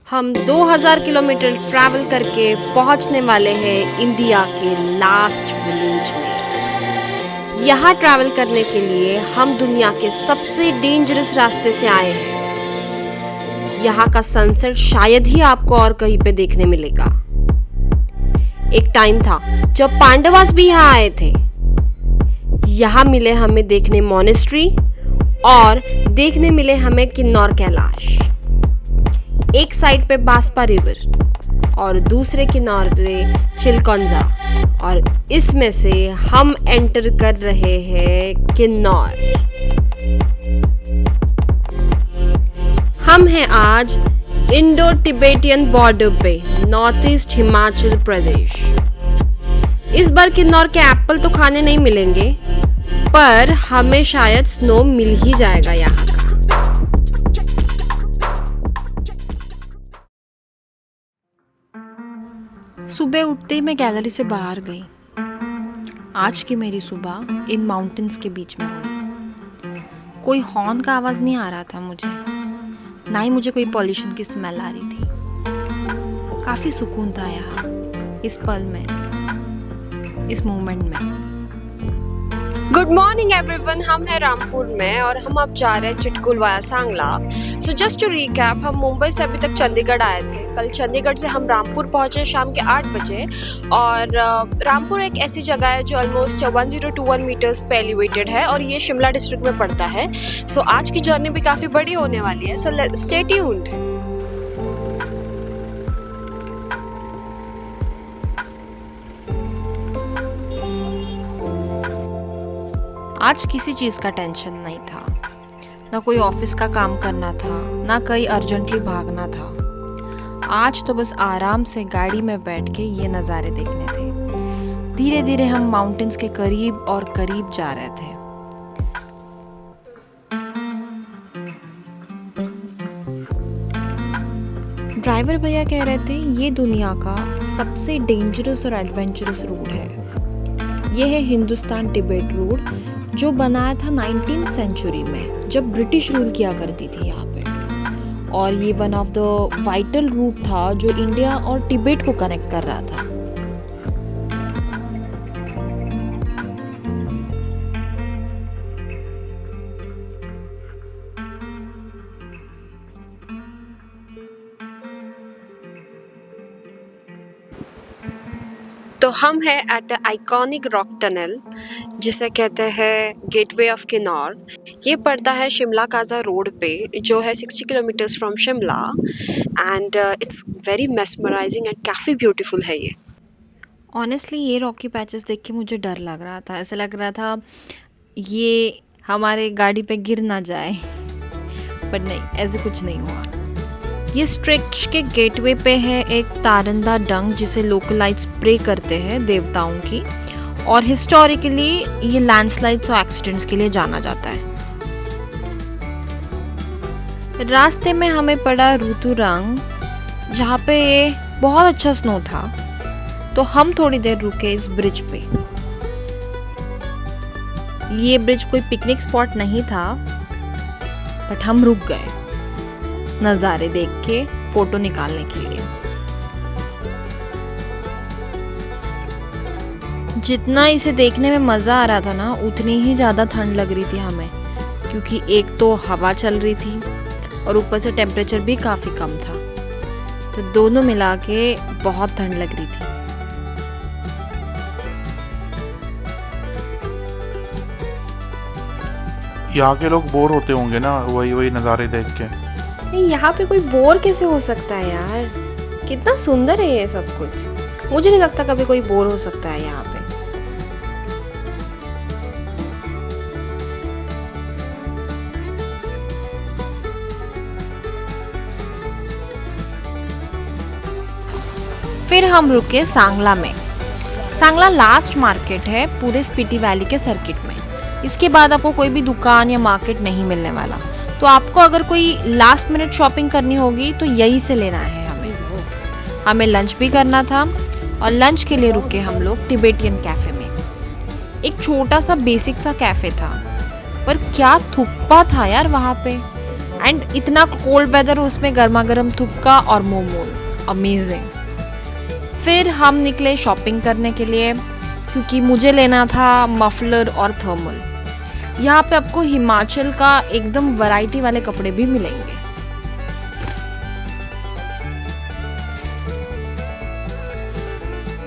हम 2000 kilometre travel करके पहुंचने वाले हैं इंडिया के लास्ट विलेज में। यहाँ ट्रैवल करने के लिए हम दुनिया के सबसे डेंजरस रास्ते से आए हैं। यहाँ का सनसेट शायद ही आपको और कहीं पे देखने मिलेगा। एक टाइम था जब पांडवास भी यहाँ आए थे। यहाँ मिले हमें देखने मोनेस्ट्री और देखने मिले हमें किन्नौर कैलाश। एक साइड पे बांसपा रिवर और दूसरे किनारे चिलकोंजा, और इसमें से हम एंटर कर रहे हैं किन्नौर। हम हैं आज इंडो तिब्बतियन बॉर्डर पे, नॉर्थ ईस्ट हिमाचल प्रदेश। इस बार किन्नौर के एप्पल तो खाने नहीं मिलेंगे, पर हमें शायद स्नो मिल ही जाएगा यहाँ का। सुबह उठते ही मैं गैलरी से बाहर गई। आज की मेरी सुबह इन माउंटेन्स के बीच में हुई। कोई हॉर्न का आवाज़ नहीं आ रहा था मुझे, ना ही मुझे कोई पॉल्यूशन की स्मेल आ रही थी। काफ़ी सुकून था यहाँ, इस पल में, इस मोमेंट में। गुड मॉर्निंग एवरीवन, हम हैं रामपुर में और हम अब जा रहे हैं Chitkul via Sangla. So just to recap, हम मुंबई से अभी तक चंडीगढ़ आए थे। कल चंडीगढ़ से हम रामपुर पहुंचे शाम के 8 बजे। और रामपुर एक ऐसी जगह है जो ऑलमोस्ट 1021 मीटर्स पे एलिवेटेड है और ये शिमला डिस्ट्रिक्ट में पड़ता है। सो आज की जर्नी भी काफ़ी बड़ी होने वाली है, सो स्टे ट्यून्ड। आज किसी चीज़ का टेंशन नहीं था, ना कोई ऑफिस का काम करना था, ना कहीं अर्जेंटली भागना था। आज तो बस आराम से गाड़ी में बैठ के ये नज़ारे देखने थे। धीरे धीरे हम माउंटेन्स के करीब और करीब जा रहे थे। ड्राइवर भैया कह रहे थे ये दुनिया का सबसे डेंजरस और एडवेंचरस रोड है। ये है हिंदुस्तान तिब्बत रोड, जो बनाया था 19th सेंचुरी में, जब ब्रिटिश रूल किया करती थी यहाँ पे। और ये one of the vital route था जो इंडिया और तिब्बत को कनेक्ट कर रहा था। तो हम हैं at the iconic rock tunnel, जिसे कहते हैं गेटवे ऑफ किन्नौर। ये पड़ता है शिमला काजा रोड पे, जो है 60 kilometres from Shimla, and it's very mesmerising and काफ़ी ब्यूटीफुल है ये। ऑनेस्टली ये रॉकी पैचेस देख के मुझे डर लग रहा था। ऐसा लग रहा था ये हमारे गाड़ी पे गिर ना जाए, पर नहीं, ऐसे कुछ नहीं हुआ। ये स्ट्रेच के गेटवे पे है एक तारंदा डंग, जिसे लोकलाइट्स प्रे करते हैं देवताओं की, और हिस्टोरिकली ये लैंडस्लाइड्स और एक्सीडेंट्स के लिए जाना जाता है। रास्ते में हमें पड़ा ऋतुरंग, जहाँ पे बहुत अच्छा स्नो था, तो हम थोड़ी देर रुके इस ब्रिज पे। ये ब्रिज कोई पिकनिक स्पॉट नहीं था, बट हम रुक गए नज़ारे देख के, फोटो निकालने के लिए। जितना इसे देखने में मज़ा आ रहा था ना, उतनी ही ज़्यादा ठंड लग रही थी हमें, क्योंकि एक तो हवा चल रही थी और ऊपर से टेम्परेचर भी काफ़ी कम था, तो दोनों मिला के बहुत ठंड लग रही थी। यहाँ के लोग बोर होते होंगे ना वही वही नज़ारे देख के। नहीं, यहाँ पे कोई बोर कैसे हो सकता है यार? कितना सुंदर है ये सब कुछ। मुझे नहीं लगता कभी कोई बोर हो सकता है यहाँ पे। फिर हम रुके सांगला में। सांगला लास्ट मार्केट है पूरे स्पीति वैली के सर्किट में। इसके बाद आपको कोई भी दुकान या मार्केट नहीं मिलने वाला, तो आपको अगर कोई लास्ट मिनट शॉपिंग करनी होगी तो यहीं से लेना है। हमें लंच भी करना था, और लंच के लिए रुके हम लोग तिब्बतियन कैफ़े में। एक छोटा सा बेसिक सा कैफ़े था, पर क्या थुप्पा था यार वहाँ पे। एंड इतना कोल्ड वेदर, उसमें गर्मा गर्म थुक्का और मोमोज, अमेजिंग। फिर हम निकले शॉपिंग करने के लिए, क्योंकि मुझे लेना था मफलर और थर्मल। यहाँ पे आपको हिमाचल का एकदम वैरायटी वाले कपड़े भी मिलेंगे।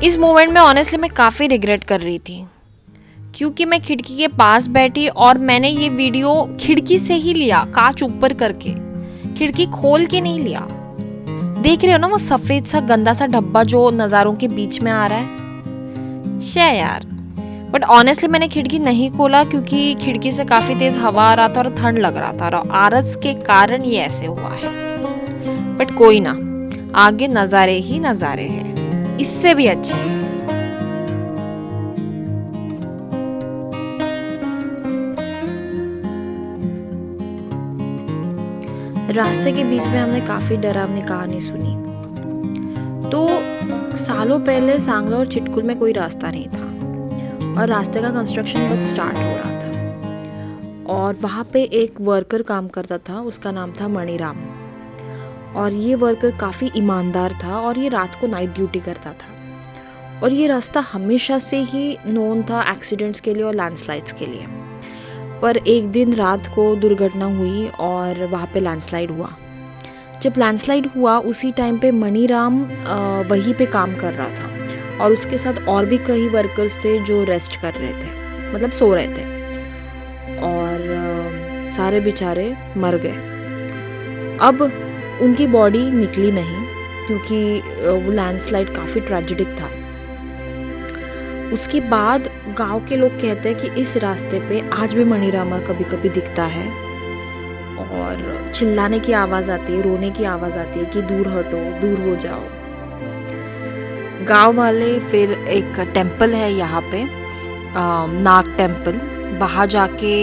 इस मोमेंट में ऑनेस्टली मैं काफ़ी रिग्रेट कर रही थी, क्योंकि मैं खिड़की के पास बैठी और मैंने ये वीडियो खिड़की से ही लिया, कांच ऊपर करके, खिड़की खोल के नहीं लिया। देख रहे हो ना वो सफ़ेद सा गंदा सा डब्बा जो नज़ारों के बीच में आ रहा है, शे यार। बट ऑनेस्टली मैंने खिड़की नहीं खोला, क्योंकि खिड़की से काफ़ी तेज़ हवा आ रहा था और ठंड लग रहा था, और आरस के कारण ये ऐसे हुआ है। बट कोई ना, आगे नज़ारे ही नज़ारे हैं, इससे भी अच्छे। रास्ते के बीच में हमने काफ़ी डरावनी कहानी सुनी। तो सालों पहले सांगला और चिटकुल में कोई रास्ता नहीं था, और रास्ते का कंस्ट्रक्शन बस स्टार्ट हो रहा था, और वहाँ पे एक वर्कर काम करता था, उसका नाम था मणिराम। और ये वर्कर काफ़ी ईमानदार था, और ये रात को नाइट ड्यूटी करता था। और ये रास्ता हमेशा से ही नोन था एक्सीडेंट्स के लिए और लैंडस्लाइड्स के लिए। पर एक दिन रात को दुर्घटना हुई और वहाँ पे लैंडस्लाइड हुआ। जब लैंडस्लाइड हुआ उसी टाइम पे मणिराम वहीं पे काम कर रहा था, और उसके साथ और भी कई वर्कर्स थे जो रेस्ट कर रहे थे, मतलब सो रहे थे, और सारे बेचारे मर गए। अब उनकी बॉडी निकली नहीं, क्योंकि वो लैंडस्लाइड काफ़ी ट्रेजिडिक था। उसके बाद गांव के लोग कहते हैं कि इस रास्ते पे आज भी मणिरामा कभी कभी दिखता है, और चिल्लाने की आवाज़ आती है, रोने की आवाज़ आती है कि दूर हटो, दूर हो जाओ। गांव वाले फिर एक टेम्पल है यहाँ पे, नाग टेम्पल, वहाँ जाके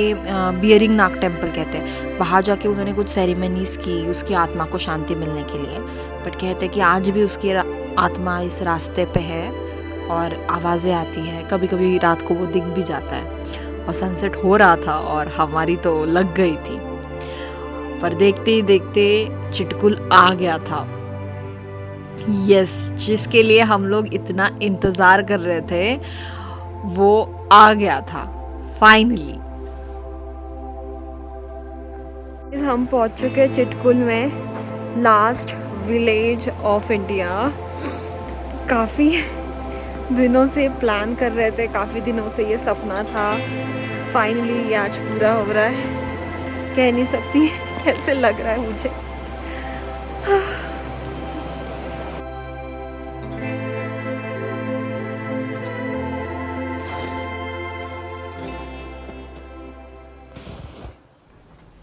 बियरिंग नाग टेम्पल कहते हैं, वहाँ जाके उन्होंने कुछ सेरेमनीज की उसकी आत्मा को शांति मिलने के लिए। बट कहते हैं कि आज भी उसकी आत्मा इस रास्ते पे है, और आवाज़ें आती हैं, कभी कभी रात को वो दिख भी जाता है। और सनसेट हो रहा था और हमारी तो लग गई थी, पर देखते ही देखते चिटकुल आ गया था। यस, जिसके लिए हम लोग इतना इंतज़ार कर रहे थे वो आ गया था फाइनली। हम पहुंच चुके हैं चिटकुल में, लास्ट विलेज ऑफ इंडिया। काफ़ी दिनों से प्लान कर रहे थे, काफ़ी दिनों से ये सपना था, फाइनली ये आज पूरा हो रहा है। कह नहीं सकती कैसे लग रहा है मुझे।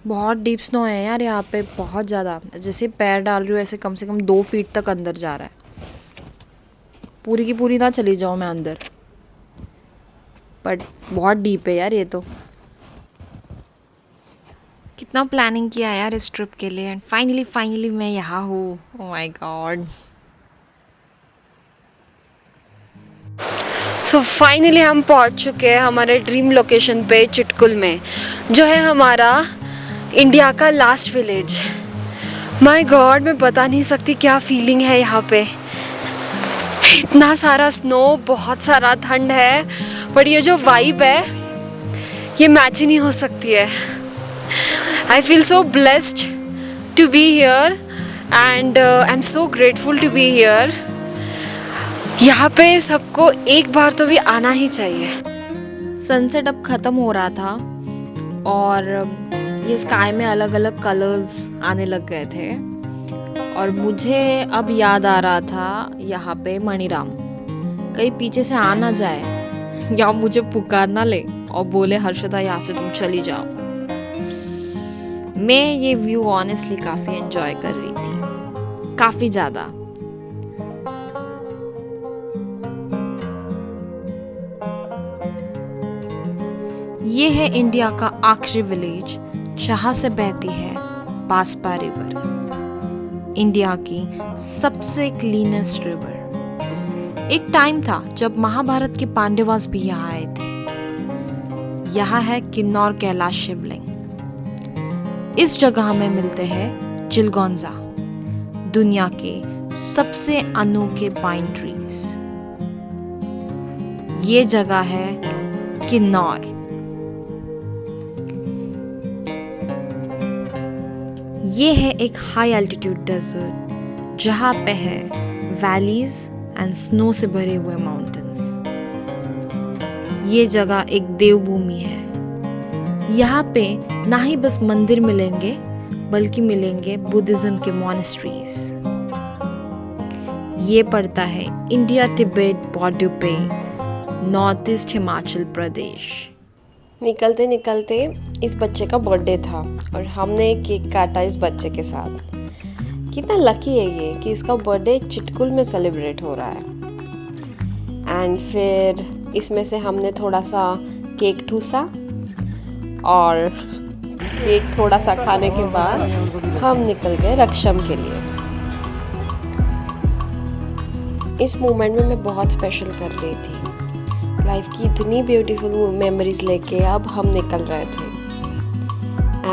बहुत डीप स्नो है यार यहाँ पे, बहुत ज़्यादा। जैसे पैर डाल रही हूँ ऐसे कम से कम 2 फीट तक अंदर जा रहा है। पूरी की पूरी ना चली जाऊँ मैं अंदर, बट बहुत डीप है यार ये तो। कितना प्लानिंग किया यार इस ट्रिप के लिए, एंड फाइनली मैं यहाँ हूँ। Oh my God. So finally हम पहुँच चुके हैं हमारे ड्रीम लोकेशन पे, चिटकुल में, जो है हमारा इंडिया का लास्ट विलेज। माय गॉड, मैं बता नहीं सकती क्या फीलिंग है यहाँ पे। इतना सारा स्नो, बहुत सारा ठंड है, पर ये जो वाइब है ये मैच ही नहीं हो सकती है। I feel so blessed to be here, and I am so grateful to be here. यहाँ पे सबको एक बार तो भी आना ही चाहिए। सनसेट अब ख़त्म हो रहा था, और ये स्काई में अलग अलग कलर्स आने लग गए थे, और मुझे अब याद आ रहा था यहाँ पे मणिराम कहीं पीछे से आ ना जाए या मुझे पुकार ना ले और बोले हर्षदा यहाँ से तुम चली जाओ। मैं ये व्यू ऑनेस्टली काफ़ी एंजॉय कर रही थी, काफ़ी ज़्यादा। ये है इंडिया का आखिरी विलेज, जहाँ से बहती है बांसपा रिवर, इंडिया की सबसे क्लीनेस्ट रिवर। एक टाइम था जब महाभारत के पांडवास भी यहाँ आए थे। यहाँ है किन्नौर कैलाश शिवलिंग। इस जगह में मिलते हैं चिलगोंजा, दुनिया के सबसे अनोखे पाइन ट्रीज। ये जगह है किन्नौर। ये है एक हाई एल्टीट्यूड डेजर्ट जहाँ पे है वैलीज एंड स्नो से भरे हुए माउंटेन्स। ये जगह एक देवभूमि है। यहाँ पे ना ही बस मंदिर मिलेंगे बल्कि मिलेंगे बुद्धिज्म के मॉनेस्ट्रीज। ये पड़ता है इंडिया तिब्बत बॉर्डर पे, नॉर्थ ईस्ट हिमाचल प्रदेश। निकलते निकलते इस बच्चे का बर्थडे था और हमने केक काटा इस बच्चे के साथ। कितना लकी है ये कि इसका बर्थडे चिटकुल में सेलिब्रेट हो रहा है। एंड फिर इसमें से हमने थोड़ा सा केक ठूसा और केक थोड़ा सा खाने के बाद हम निकल गए रक्षम के लिए। इस मोमेंट में मैं बहुत स्पेशल कर रही थी। लाइफ की इतनी ब्यूटीफुल मेमोरीज लेके अब हम निकल रहे थे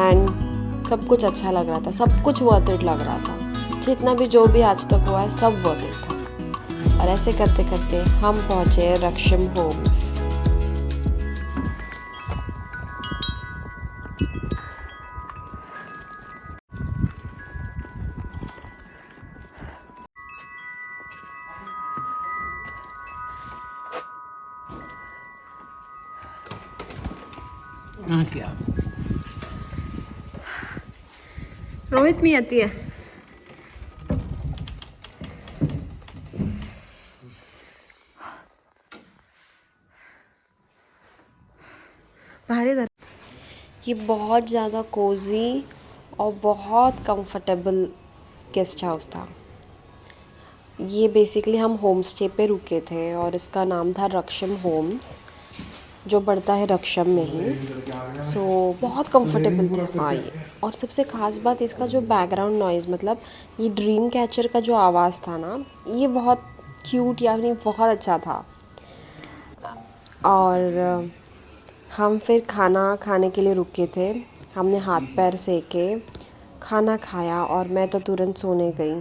एंड सब कुछ अच्छा लग रहा था, सब कुछ वर्थ इट लग रहा था। जितना भी जो भी आज तक हुआ है सब वर्थ इट था। और ऐसे करते करते हम पहुँचे रक्षम होम्स। क्या रोहित में आती है। ये बहुत ज़्यादा कोजी और बहुत कंफर्टेबल गेस्ट हाउस था। ये बेसिकली हम होम स्टे पे रुके थे और इसका नाम था रक्षम होम्स, जो पड़ता है रक्षम में ही। सो बहुत कंफर्टेबल थे हाँ ये। और सबसे ख़ास बात इसका जो बैकग्राउंड नॉइज़, मतलब ये ड्रीम कैचर का जो आवाज़ था ना, ये बहुत क्यूट यानी बहुत अच्छा था। और हम फिर खाना खाने के लिए रुके थे। हमने हाथ पैर सेके खाना खाया और मैं तो तुरंत सोने गई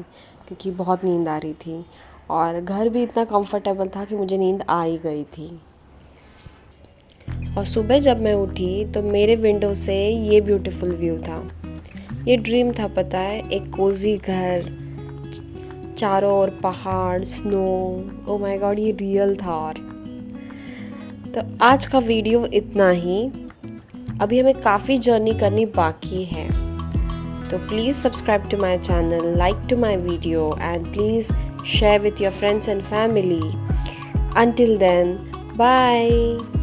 क्योंकि बहुत नींद आ रही थी। और घर भी इतना कंफर्टेबल था कि मुझे नींद आ ही गई थी। और सुबह जब मैं उठी तो मेरे विंडो से ये ब्यूटीफुल व्यू था। ये ड्रीम था, पता है, एक कोजी घर, चारों ओर पहाड़, स्नो। ओ माय गॉड, ये रियल था। और तो आज का वीडियो इतना ही। अभी हमें काफ़ी जर्नी करनी बाकी है, तो please subscribe to my channel, like to my video and please share with your friends and family. Until then, bye.